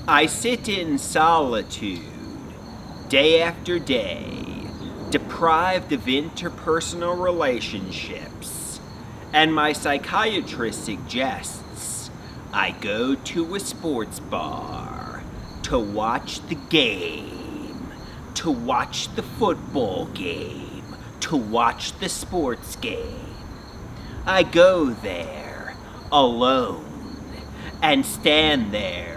I sit in solitude, day after day, deprived of interpersonal relationships, and my psychiatrist suggests I go to a sports bar to watch the game, to watch the football game, to watch the sports game. I go there alone and stand there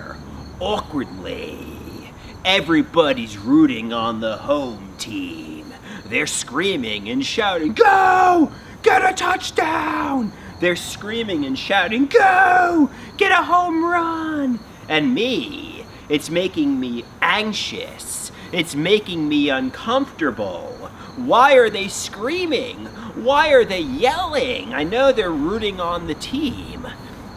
awkwardly. Everybody's rooting on the home team. They're screaming and shouting, "Go! Get a touchdown!" They're screaming and shouting, "Go! Get a home run!" And me, it's making me anxious. It's making me uncomfortable. Why are they screaming? Why are they yelling? I know they're rooting on the team,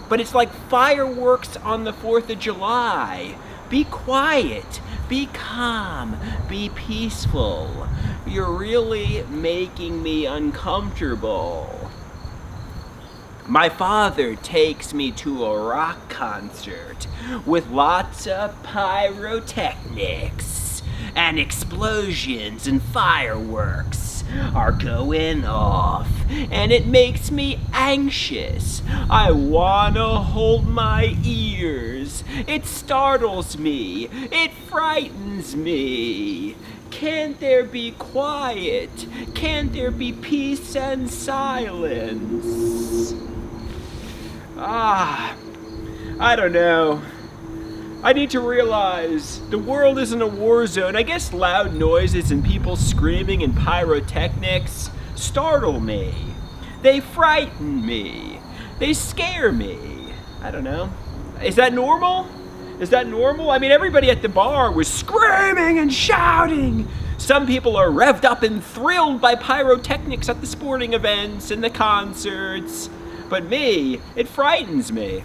but it's like fireworks on the 4th of July. Be quiet, be calm, be peaceful. You're really making me uncomfortable. My father takes me to a rock concert with lots of pyrotechnics, and explosions and fireworks are going off, and it makes me anxious. I wanna hold my ears. It startles me. It frightens me. Can't there be quiet? Can't there be peace and silence? I don't know. I need to realize the world isn't a war zone. I guess loud noises and people screaming and pyrotechnics startle me. They frighten me. They scare me. I don't know. Is that normal? Is that normal? I mean, everybody at the bar was screaming and shouting. Some people are revved up and thrilled by pyrotechnics at the sporting events and the concerts. But me, it frightens me.